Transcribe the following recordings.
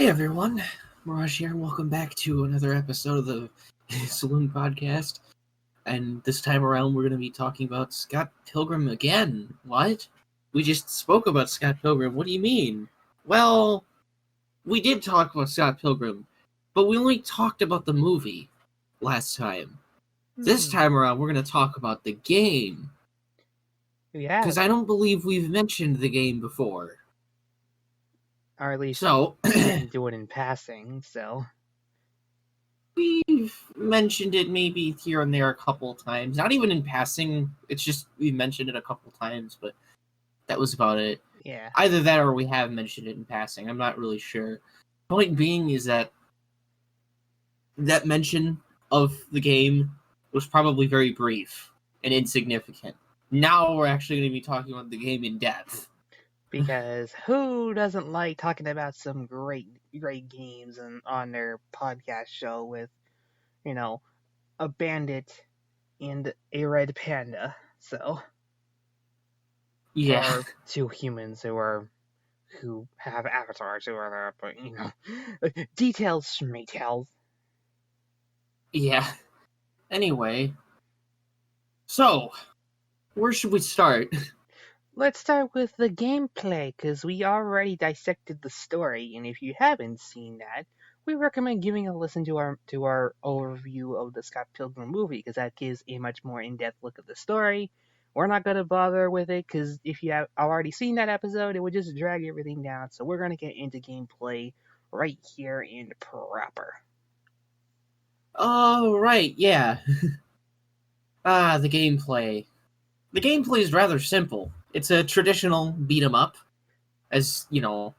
Hey everyone, Mirage here. Welcome back to another episode of the Saloon Podcast. And this time around, we're going to be talking about Scott Pilgrim again. What? We just spoke about Scott Pilgrim. What do you mean? Well, we did talk about Scott Pilgrim, but we only talked about the movie last time. This time around, we're going to talk about the game. Yeah. Because I don't believe we've mentioned the game before. Or at least So, we didn't do it in passing, so. We've mentioned it maybe here and there a couple times. Not even in passing. It's just we mentioned it a couple times, but that was about it. Yeah. Either that or we have mentioned it in passing. I'm not really sure. Point being is that mention of the game was probably very brief and insignificant. Now we're actually going to be talking about the game in depth. Because who doesn't like talking about some great games on their podcast show with, a bandit and a red panda, so. Yeah. Or two humans who have avatars who are there, but, details, schmeetails. Yeah. Anyway. So, where should we start? Let's start with the gameplay, because we already dissected the story, and if you haven't seen that, we recommend giving a listen to our overview of the Scott Pilgrim movie, because that gives a much more in-depth look at the story. We're not going to bother with it, because if you have already seen that episode, it would just drag everything down, so we're going to get into gameplay right here and proper. Oh, right, yeah. The gameplay. The gameplay is rather simple. It's a traditional beat-em-up, as, if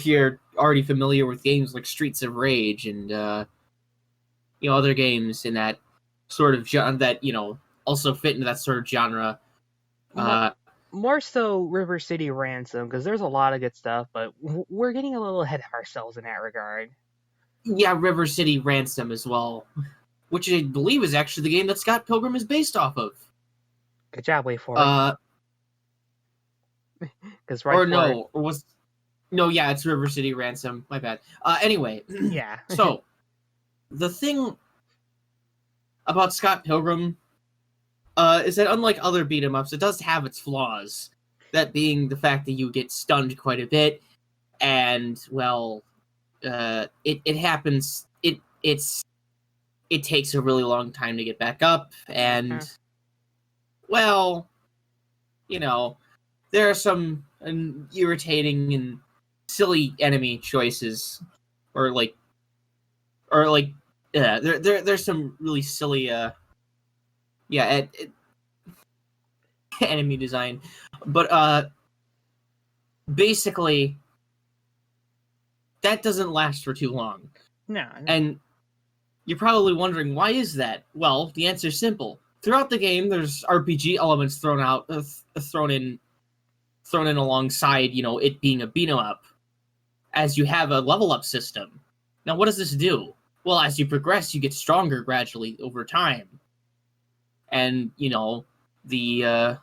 you're already familiar with games like Streets of Rage and, other games in that sort of genre that, also fit into that sort of genre. More so River City Ransom, because there's a lot of good stuff, but we're getting a little ahead of ourselves in that regard. Yeah, River City Ransom as well, which I believe is actually the game that Scott Pilgrim is based off of. Good job, wait for it. Because it's River City Ransom. My bad. Anyway, yeah. So the thing about Scott Pilgrim is that unlike other beat 'em ups, it does have its flaws. That being the fact that you get stunned quite a bit, and it happens. It takes a really long time to get back up, and there are some irritating and silly enemy choices, there's some really silly enemy design, but basically that doesn't last for too long. No. And you're probably wondering, why is that? Well, the answer is simple. Throughout the game, there's RPG elements thrown in alongside, it being a beat 'em up, as you have a level up system. Now, what does this do? Well, as you progress, you get stronger gradually over time, and the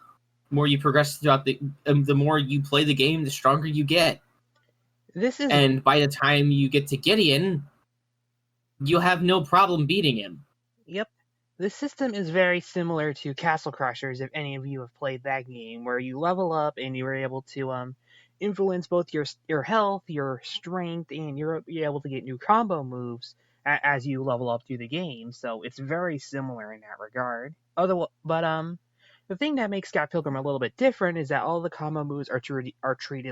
more you progress throughout the more you play the game, the stronger you get. And by the time you get to Gideon, you'll have no problem beating him. Yep. This system is very similar to Castle Crushers, if any of you have played that game, where you level up and you're able to influence both your health, your strength, and you're able to get new combo moves as you level up through the game. So it's very similar in that regard. But the thing that makes Scott Pilgrim a little bit different is that all the combo moves are treated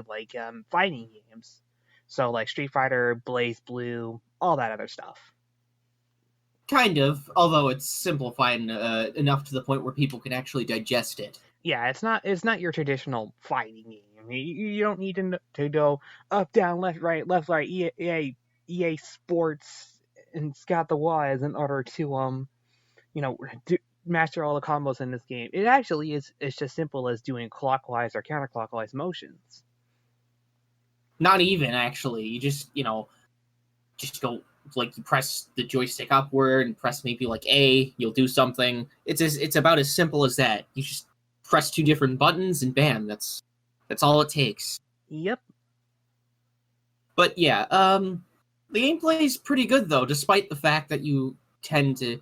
like fighting games. So like Street Fighter, Blaze Blue, all that other stuff. Kind of, although it's simplified enough to the point where people can actually digest it. Yeah, it's not your traditional fighting game. You don't need to go up, down, left, right, EA Sports and Scott the Wise in order to master all the combos in this game. It actually is. It's just simple as doing clockwise or counterclockwise motions. Not even, actually. You just go, like, you press the joystick upward and press maybe like A, you'll do something. It's about as simple as that. You just press two different buttons and bam, that's all it takes. Yep. But yeah, the gameplay is pretty good though, despite the fact that you tend to,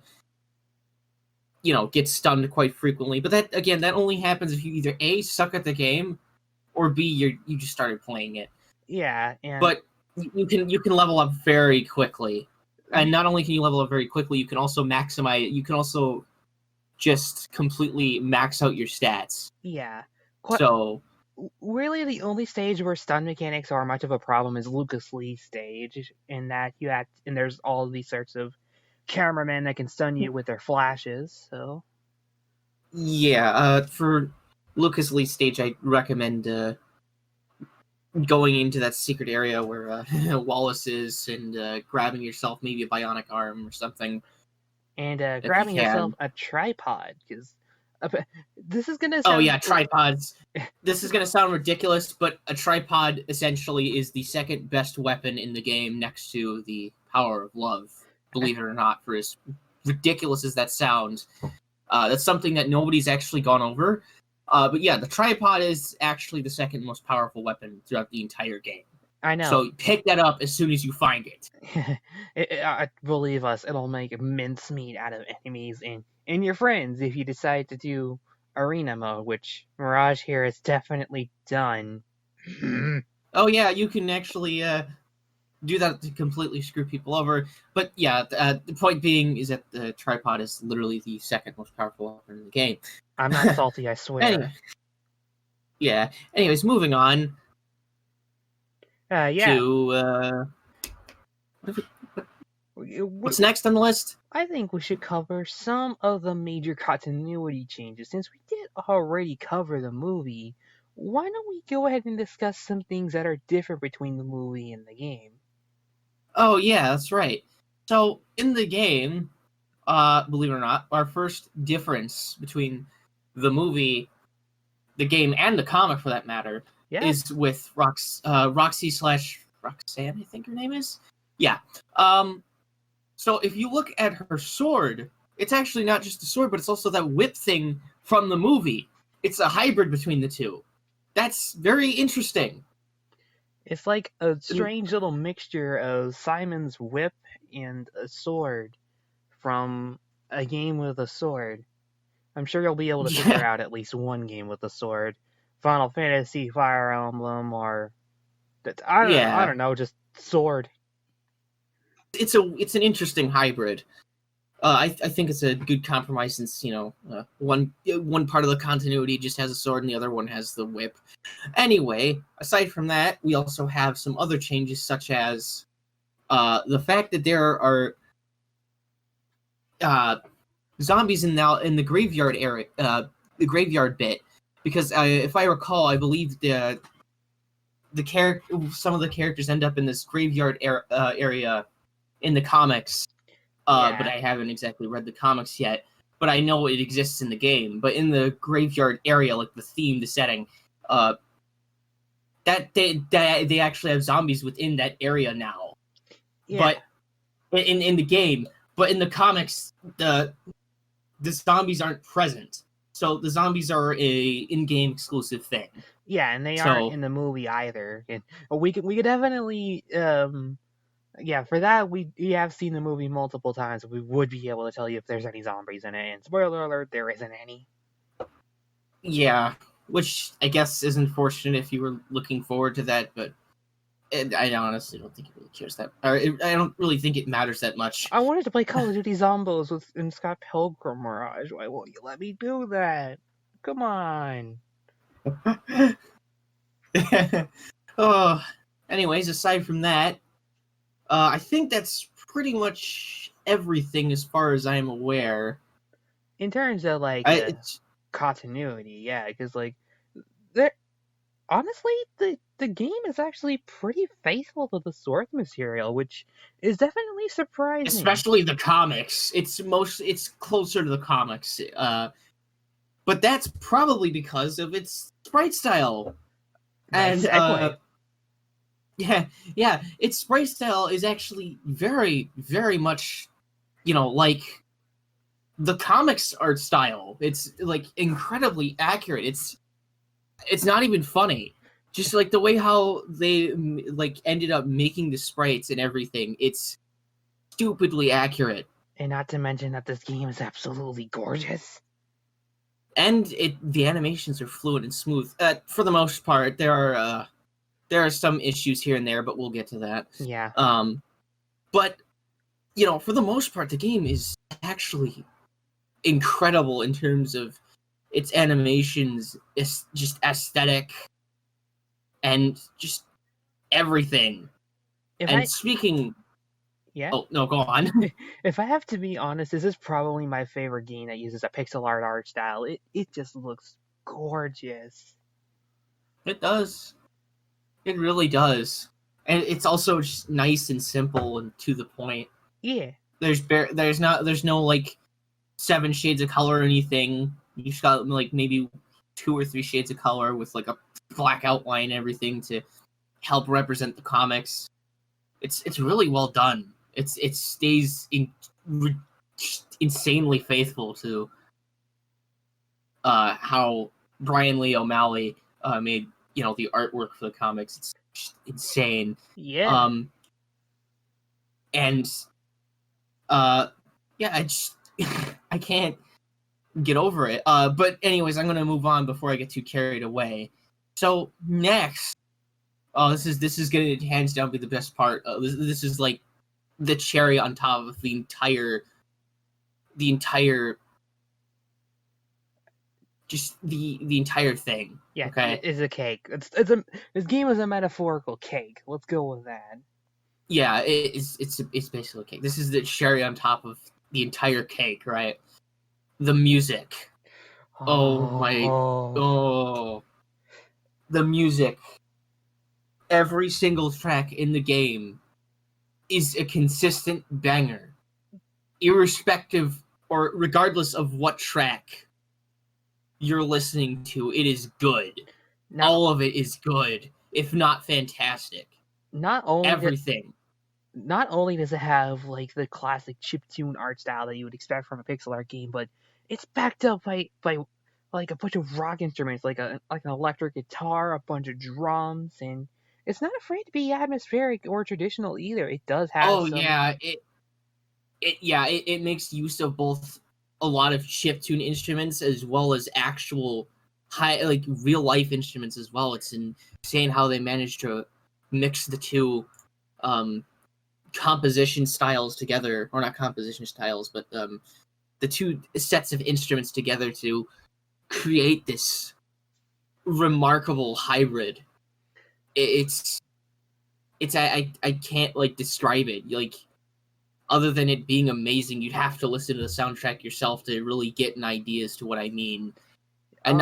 get stunned quite frequently. But that only happens if you either A, suck at the game, or B, you just started playing it. Yeah, and But you can level up very quickly. And not only can you level up very quickly, you can also maximize. You can also just completely max out your stats. yeah. So Really, the only stage where stun mechanics are much of a problem is Lucas Lee's stage, in that and there's all these sorts of cameramen that can stun you with their flashes. So yeah, for Lucas Lee's stage, I recommend going into that secret area where Wallace is and grabbing yourself maybe a bionic arm or something. and If you grabbing yourself can. a tripod, because this is gonna Oh sound yeah, tripods. This is gonna sound ridiculous, but a tripod essentially is the second best weapon in the game next to the power of love. Believe it or not, for as ridiculous as that sounds, that's something that nobody's actually gone over. But yeah, the tripod is actually the second most powerful weapon throughout the entire game. I know. So pick that up as soon as you find it. Believe us, it'll make mincemeat out of enemies and your friends if you decide to do arena mode, which Mirage here has definitely done. Oh yeah, you can actually do that to completely screw people over. But yeah, the point being is that the tripod is literally the second most powerful weapon in the game. I'm not salty, I swear. Anyway, yeah. Anyways, moving on Yeah. to what's next on the list? I think we should cover some of the major continuity changes. Since we did already cover the movie, why don't we go ahead and discuss some things that are different between the movie and the game? Oh yeah, that's right. So in the game, believe it or not, our first difference between the movie, the game, and the comic, for that matter, is with Roxy slash Roxanne, I think her name is. Yeah. So if you look at her sword, it's actually not just a sword, but it's also that whip thing from the movie. It's a hybrid between the two. That's very interesting. It's like a strange little mixture of Simon's whip and a sword from a game with a sword. I'm sure you'll be able to figure out at least one game with a sword. Final Fantasy, Fire Emblem, or I don't know, just sword. It's an interesting hybrid. I think it's a good compromise since one part of the continuity just has a sword and the other one has the whip. Anyway, aside from that, we also have some other changes, such as the fact that there are zombies in the graveyard area, the graveyard bit, because if I recall, I believe some of the characters end up in this graveyard area in the comics. But I haven't exactly read the comics yet. But I know it exists in the game. But in the graveyard area, like the theme, the setting, that they actually have zombies within that area now. Yeah. But in the game, but in the comics, the zombies aren't present. So the zombies are a in-game exclusive thing. Yeah, and they aren't in the movie either. And we could definitely yeah, for that we have seen the movie multiple times. We would be able to tell you if there's any zombies in it. And spoiler alert, there isn't any. Yeah, which I guess is unfortunate if you were looking forward to that, but I honestly don't think it really cares that. I don't really think it matters that much. I wanted to play Call of Duty Zombies in Scott Pilgrim Mirage. Why won't you let me do that? Come on. Oh, anyways, aside from that, I think that's pretty much everything as far as I'm aware. In terms of continuity, yeah, because honestly, the game is actually pretty faithful to the source material, which is definitely surprising. Especially the comics. It's closer to the comics. But that's probably because of its sprite style. Nice and yeah, its sprite style is actually very, very much, like the comics art style. It's like incredibly accurate. It's not even funny. Just like the way how they like ended up making the sprites and everything, it's stupidly accurate. And not to mention that this game is absolutely gorgeous. And the animations are fluid and smooth. For the most part, there are some issues here and there, but we'll get to that. Yeah. But for the most part, the game is actually incredible in terms of its animations, it's just aesthetic, and just everything. Speaking... Yeah. Oh, no, go on. If I have to be honest, this is probably my favorite game that uses a pixel art style. It just looks gorgeous. It does. It really does. And it's also just nice and simple and to the point. Yeah. There's no like 7 shades of color or anything. You just got like maybe 2 or 3 shades of color with like a black outline and everything to help represent the comics. It's really well done. It stays insanely faithful to how Brian Lee O'Malley made the artwork for the comics. It's just insane. Yeah. I just I can't get over it. But anyways, I'm gonna move on before I get too carried away. So next, this is gonna hands down be the best part. This is like the cherry on top of the entire just the entire thing. Yeah, okay, it's a cake. This game is a metaphorical cake. Let's go with that. Yeah, it's basically a cake. This is the cherry on top of the entire cake, right? The music. Oh, the music. Every single track in the game is a consistent banger, irrespective or regardless of what track you're listening to. It is good. All of it is good, if not fantastic. Not only everything. Not only does it have like the classic chiptune art style that you would expect from a pixel art game, but it's backed up by like a bunch of rock instruments, like an electric guitar, a bunch of drums, and it's not afraid to be atmospheric or traditional either. It does have it makes use of both a lot of chiptune instruments as well as actual like real life instruments as well. It's insane how they managed to mix the two composition styles together, or not composition styles, but the two sets of instruments together to create this remarkable hybrid. I can't like describe it. Like, other than it being amazing, you'd have to listen to the soundtrack yourself to really get an idea as to what I mean. And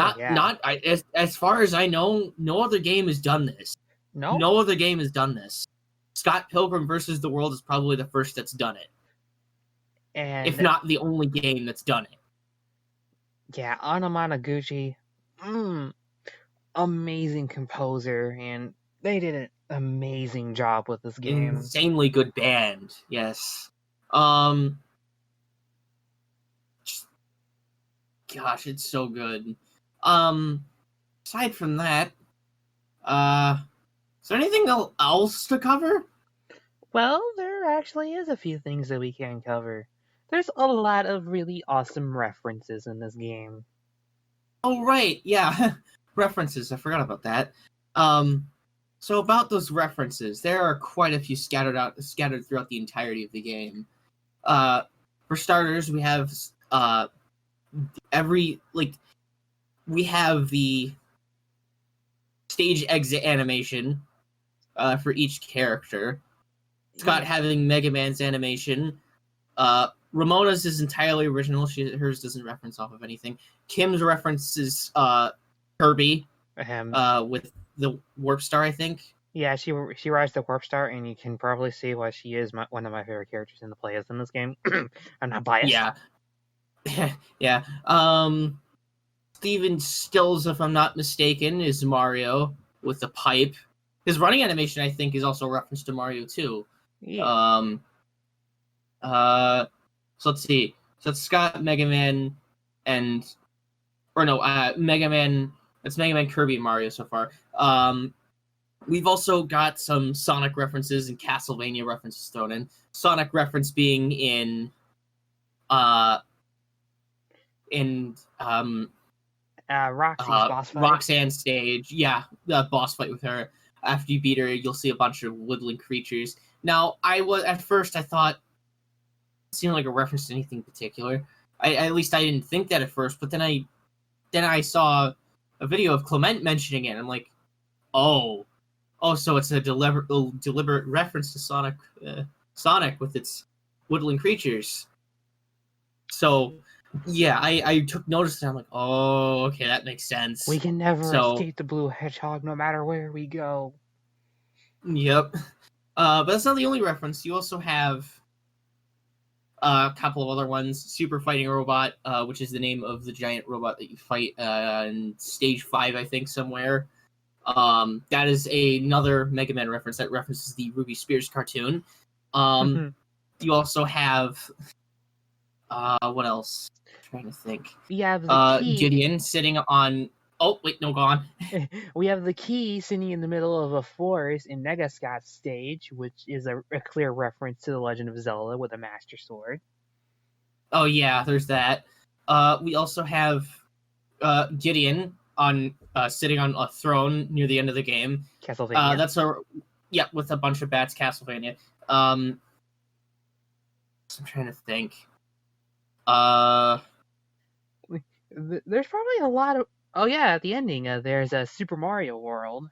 as far as I know, no other game has done this. No other game has done this. Scott Pilgrim versus the World is probably the first that's done it. And if not the only game that's done it. Yeah, Anamanaguchi, amazing composer, and they did an amazing job with this game. Insanely good band, yes. Gosh, it's so good. Aside from that, is there anything else to cover? Well, there actually is a few things that we can cover. There's a lot of really awesome references in this game. Oh, right, yeah. References, I forgot about that. So about those references, there are quite a few scattered throughout the entirety of the game. For starters, we have we have the stage exit animation for each character. Scott having Mega Man's animation. Ramona's is entirely original. Hers doesn't reference off of anything. Kim's references Kirby with the Warp Star, I think. Yeah, she rides the Warp Star, and you can probably see why she is one of my favorite characters in the players in this game. I'm not biased. Yeah. Yeah. Steven Stills, if I'm not mistaken, is Mario with the pipe. His running animation, I think, is also a reference to Mario too. Yeah. So let's see. So it's Scott, Mega Man, Mega Man. It's Mega Man, Kirby, and Mario so far. We've also got some Sonic references and Castlevania references thrown in. Sonic reference being in Roxy's boss fight. Roxanne's stage. Yeah, the boss fight with her. After you beat her, you'll see a bunch of woodland creatures. Now, at first I thought it seemed like a reference to anything particular. At least I didn't think that at first, but then I saw a video of Clement mentioning it. And I'm like, oh, so it's a deliberate reference to Sonic with its woodland creatures. So, yeah, I took notice and I'm like, oh, okay, that makes sense. We can never escape the blue hedgehog no matter where we go. Yep. But that's not the only reference. You also have a couple of other ones. Super Fighting Robot, which is the name of the giant robot that you fight in Stage 5, I think, somewhere. That is another Mega Man reference that references the Ruby Spears cartoon. You also have... what else? I'm trying to think. We have the key. Gideon sitting on... Oh, wait, no, go on. We have the key sitting in the middle of a forest in Negascott's stage, which is a clear reference to The Legend of Zelda with a Master Sword. Oh, yeah, there's that. We also have Gideon sitting on a throne near the end of the game. Castlevania. With a bunch of bats, Castlevania. I'm trying to think. There's probably a lot of... Oh yeah, at the ending, there's a Super Mario World.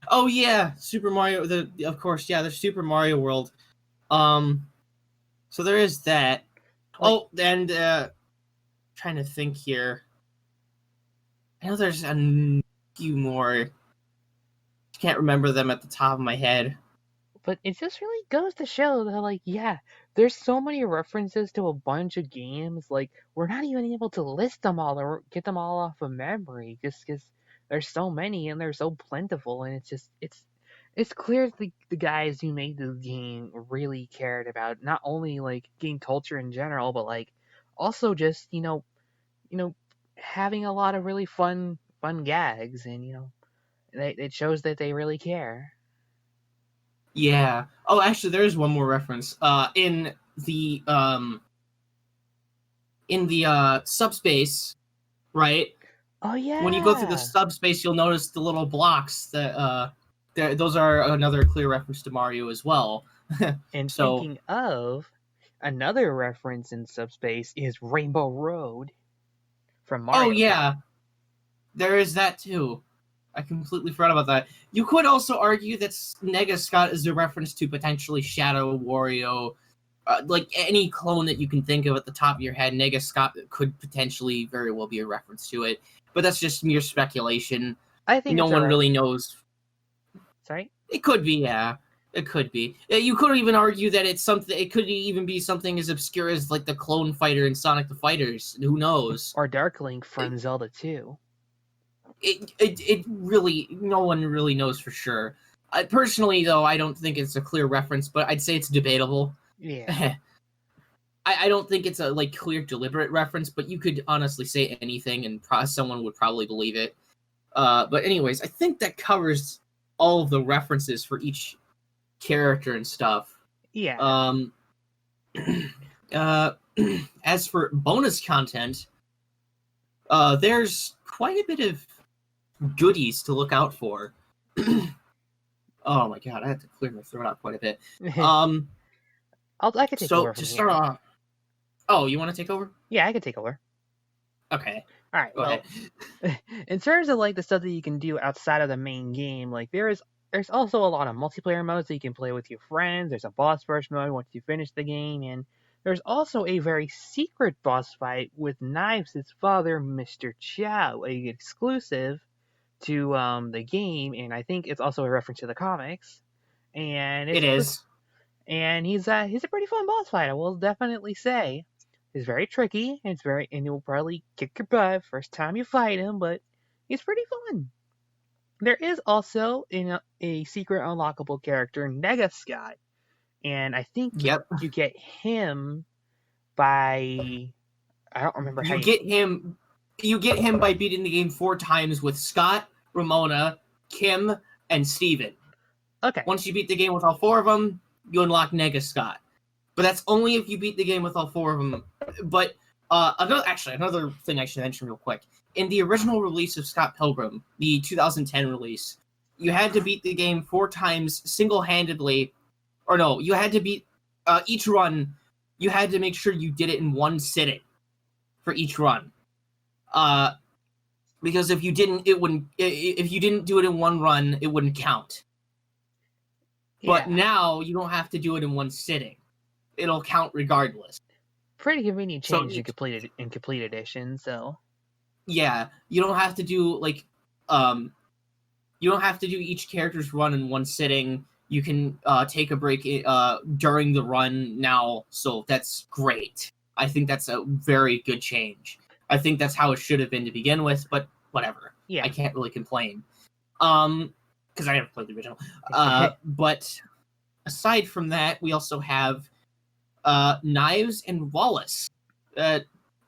Oh yeah, Super Mario. Of course, yeah, there's Super Mario World. So there is that. And trying to think here. I know there's a few more. Can't remember them at the top of my head. But it just really goes to show that, there's so many references to a bunch of games. We're not even able to list them all or get them all off of memory, just because there's so many and they're so plentiful. And it's clear that the guys who made the game really cared about not only game culture in general, but also just having a lot of really fun gags, and it shows that they really care. Yeah. Oh, actually, there is one more reference. In the subspace, right? Oh yeah. When you go through the subspace, you'll notice the little blocks that those are another clear reference to Mario as well. And thinking of another reference in subspace is Rainbow Road from Mario. Oh yeah, there is that too. I completely forgot about that. You could also argue that Negascott is a reference to potentially Shadow Wario. Any clone that you can think of at the top of your head, Negascott could potentially very well be a reference to it. But that's just mere speculation. I think no one really knows. Sorry? It could be, yeah. It could be. You could even argue that it's something. It could even be something as obscure as the clone fighter in Sonic the Fighters. Who knows? Or Dark Link from Zelda 2. It really, no one really knows for sure. Personally, though, I don't think it's a clear reference, but I'd say it's debatable. Yeah. I don't think it's a clear, deliberate reference, but you could honestly say anything, and someone would probably believe it. But anyways, I think that covers all of the references for each character and stuff. Yeah. As for bonus content, there's quite a bit of goodies to look out for. Oh my god, I have to clear my throat out quite a bit. I can take over. So to start off, oh, you want to take over? Yeah, I can take over. Okay. All right. Go ahead. In terms of the stuff that you can do outside of the main game, there's also a lot of multiplayer modes that you can play with your friends. There's a boss rush mode once you finish the game, and there's also a very secret boss fight with Knives' father, Mr. Chow, a exclusive to the game, and I think it's also a reference to the comics. And it is. And he's a pretty fun boss fight, I will definitely say. He's very tricky, and he'll probably kick your butt first time you fight him, but he's pretty fun. There is also a secret unlockable character, Negascott, and I think you get him by... I don't remember how you get him by beating the game 4 times with Scott, Ramona, Kim, and Steven. Okay. Once you beat the game with all 4 of them, you unlock Nega Scott. But that's only if you beat the game with all 4 of them. But another thing I should mention real quick. In the original release of Scott Pilgrim, the 2010 release, you had to beat the game 4 times single-handedly. Or no, you had to beat each run. You had to make sure you did it in one sitting for each run. Because if you didn't, it wouldn't. If you didn't do it in one run, it wouldn't count. But now you don't have to do it in one sitting. It'll count regardless. Pretty convenient change in complete edition. So yeah, you don't have to do you don't have to do each character's run in one sitting. You can take a break during the run now, so that's great. I think that's a very good change. I think that's how it should have been to begin with, but whatever. Yeah. I can't really complain. Because I never played the original. But aside from that, we also have Knives and Wallace.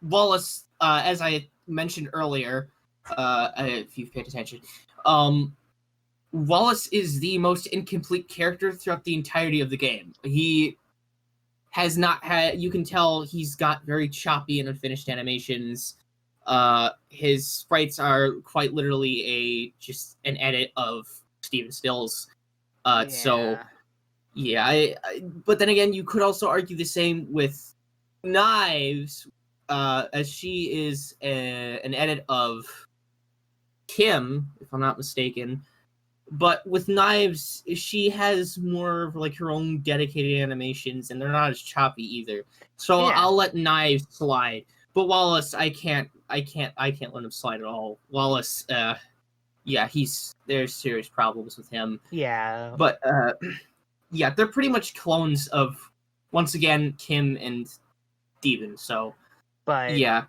Wallace, as I mentioned earlier, if you've paid attention, Wallace is the most incomplete character throughout the entirety of the game. He has not had... You can tell he's got very choppy and unfinished animations. His sprites are quite literally just an edit of Steven Still's. So, yeah. But then again, you could also argue the same with Knives, as she is an edit of Kim, if I'm not mistaken. But with Knives, she has more of like her own dedicated animations, and they're not as choppy either. So I'll let Knives slide. But Wallace, I can't let him slide at all. Wallace, there's serious problems with him. Yeah. But yeah, they're pretty much clones of, once again, Kim and Steven. So, but yeah.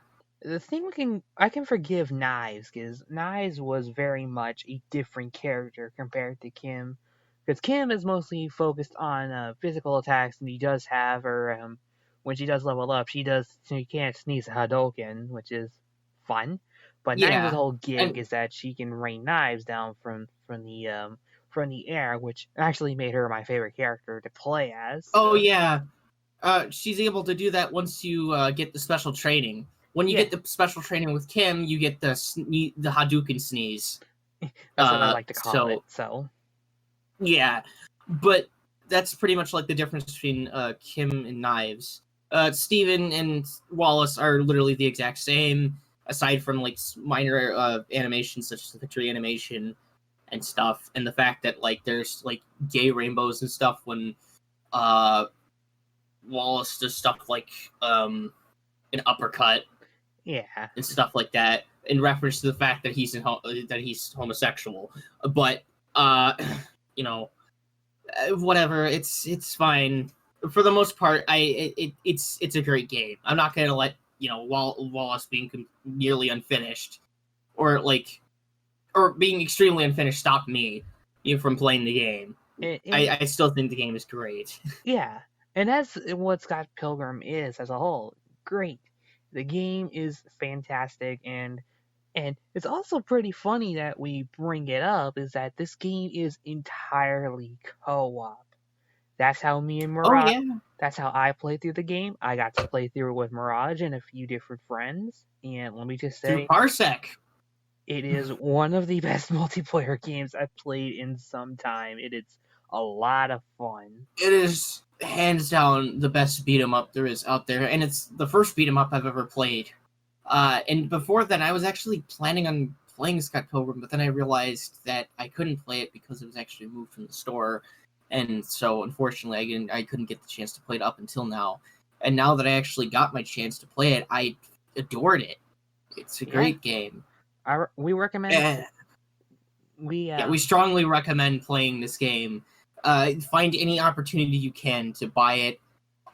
The thing I can forgive Knives, because Knives was very much a different character compared to Kim. Because Kim is mostly focused on physical attacks, and he does have her, when she does level up, she can't sneeze a Hadouken, which is fun. But Knives' whole gig is that she can rain knives down from the air, which actually made her my favorite character to play as. Oh, yeah. She's able to do that once you get the special training. When you get the special training with Kim, you get the Hadouken sneeze. That's what I like to call it. So, yeah, but that's pretty much like the difference between Kim and Knives. Steven and Wallace are literally the exact same, aside from like minor animations such as the victory animation and stuff, and the fact that like there's like gay rainbows and stuff when Wallace does stuff like an uppercut. Yeah, and stuff like that, in reference to the fact that he's homosexual. But whatever. It's fine for the most part. It's a great game. I'm not gonna let Wallace being nearly unfinished or being extremely unfinished stop me from playing the game. I still think the game is great. Yeah, and that's what Scott Pilgrim is as a whole. Great. The game is fantastic, and it's also pretty funny that we bring it up, is that this game is entirely co-op. That's how me and Mirage, that's how I played through the game. I got to play through it with Mirage and a few different friends, and let me just say, through Parsec. It is one of the best multiplayer games I've played in some time. It is a lot of fun. It is hands down the best beat 'em up there is out there, and it's the first beat 'em up I've ever played. And before that, I was actually planning on playing Scott Pilgrim, but then I realized that I couldn't play it because it was actually moved from the store, and so unfortunately, I couldn't get the chance to play it up until now. And now that I actually got my chance to play it, I adored it. It's a great game. We recommend. We strongly recommend playing this game. Find any opportunity you can to buy it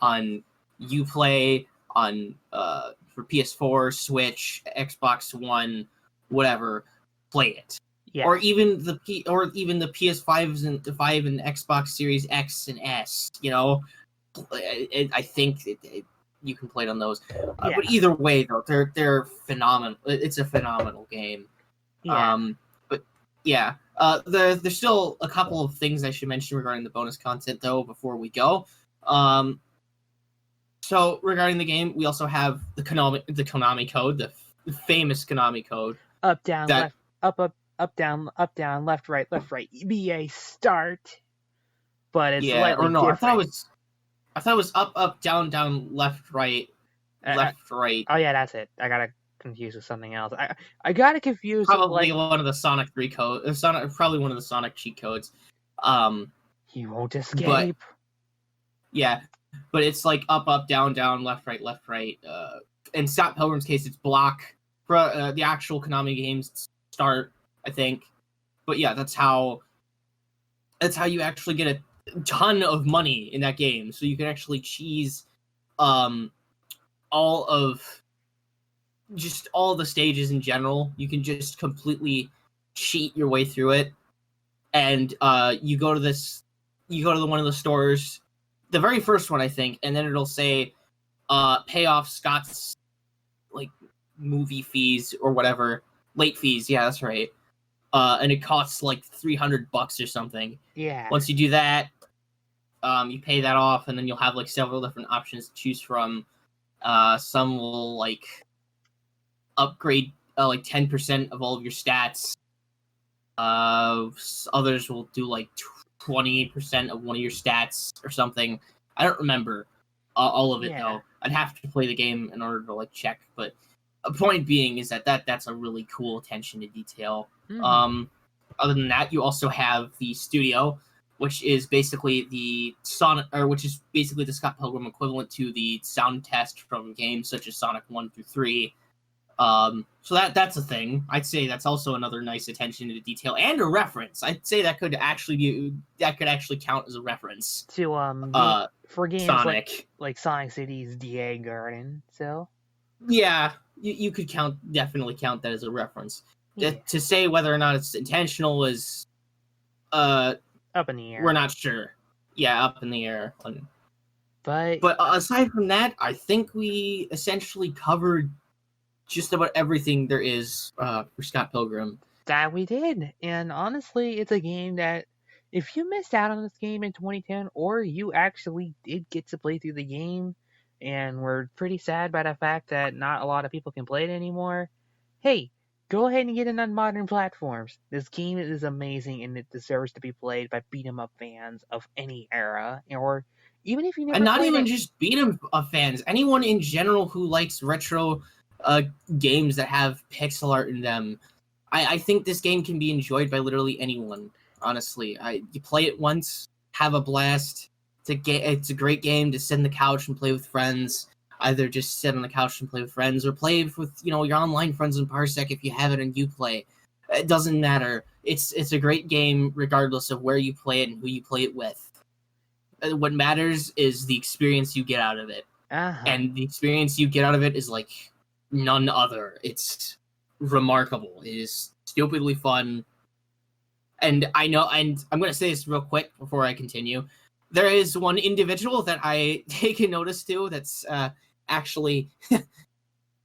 on Uplay, on for PS4, Switch, Xbox One, whatever. Play it. Yeah. Or even the PS5s and the 5 and Xbox Series X and S. I think you can play it on those. But either way, though, they're phenomenal. It's a phenomenal game. Yeah. But yeah, There's still a couple of things I should mention regarding the bonus content, though, before we go. So regarding the game, we also have the Konami Code, the famous Konami Code. Up, down, left, up, down, left, right, EBA start. But it's slightly different. I thought it was up, down, left, right, left, right. Oh yeah, that's it. I got it confused with something else. I got it confused. Probably one of the Sonic 3 codes. Probably one of the Sonic cheat codes. You won't escape. Yeah, but it's like up, down, left, right. In Scott Pilgrim's case, it's block. For the actual Konami games start, I think. But yeah, that's how you actually get a ton of money in that game. So you can actually cheese all of the stages in general. You can just completely cheat your way through it. And you go to one of the stores, the very first one, I think, and then it'll say pay off Scott's like movie fees or whatever, late fees. Yeah, that's right. And it costs like $300 or something. Yeah. Once you do that, you pay that off, and then you'll have like several different options to choose from. Some will like upgrade like 10% of all of your stats. Others will do like 20% of one of your stats or something. I don't remember all of it though. I'd have to play the game in order to like check, but a point being is that's a really cool attention to detail. Mm-hmm. Other than that, you also have the studio, which is basically the Scott Pilgrim equivalent to the sound test from games such as Sonic 1 through 3. So that's a thing. I'd say that's also another nice attention to detail and a reference. I'd say that could actually count as a reference to for games Sonic. like Sonic City's DA Garden. So yeah, you could definitely count that as a reference. Yeah. To say whether or not it's intentional is up in the air. We're not sure. Yeah, up in the air. But aside from that, I think we essentially covered just about everything there is for Scott Pilgrim. That we did. And honestly, it's a game that if you missed out on this game in 2010, or you actually did get to play through the game and were pretty sad by the fact that not a lot of people can play it anymore, hey, go ahead and get it on modern platforms. This game is amazing and it deserves to be played by beat-em-up fans of any era, or even if you never. And not even just beat-em-up fans, anyone in general who likes retro games that have pixel art in them. I think this game can be enjoyed by literally anyone. Honestly, you play it once, have a blast. It's a great game to sit on the couch and play with friends. Either just sit on the couch and play with friends, or play with your online friends in Parsec if you have it and you play. It doesn't matter. It's a great game regardless of where you play it and who you play it with. What matters is the experience you get out of it, and the experience you get out of it is like none other. It's remarkable. It is stupidly fun. And I know, and I'm going to say this real quick before I continue. There is one individual that I take a notice to that's actually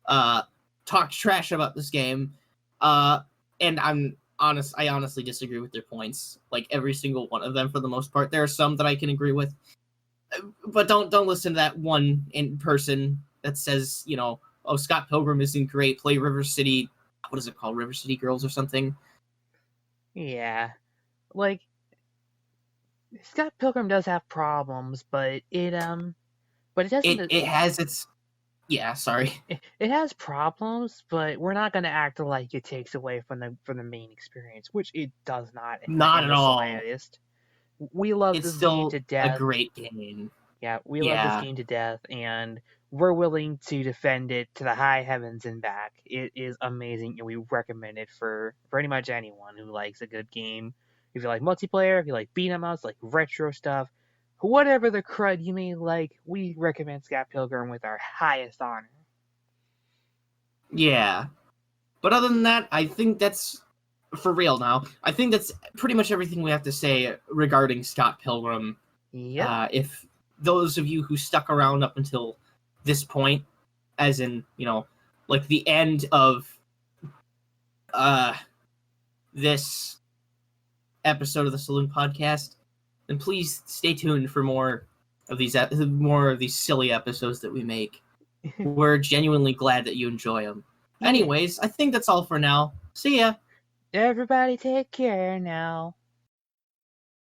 talked trash about this game. And I honestly disagree with their points. Like every single one of them for the most part. There are some that I can agree with. But don't listen to that one in person that says, oh, Scott Pilgrim isn't great. Play River City. What is it called? River City Girls or something? Yeah. Like, Scott Pilgrim does have problems, but it doesn't. It has its. Yeah, sorry. It has problems, but we're not going to act like it takes away from the main experience, which it does not. Not at all. Slightest. We love this game to death. It's still a great game. Yeah, we love this game to death, and we're willing to defend it to the high heavens and back. It is amazing, and we recommend it for pretty much anyone who likes a good game. If you like multiplayer, if you like beat-em-ups, like retro stuff, whatever the crud you may like, we recommend Scott Pilgrim with our highest honor. Yeah. But other than that, I think that's, for real now, I think that's pretty much everything we have to say regarding Scott Pilgrim. Yeah. If those of you who stuck around up until this point, as in, like the end of this episode of the Saloon Podcast, then please stay tuned for more of these silly episodes that we make. We're genuinely glad that you enjoy them. Yeah. Anyways, I think that's all for now. See ya. Everybody take care now.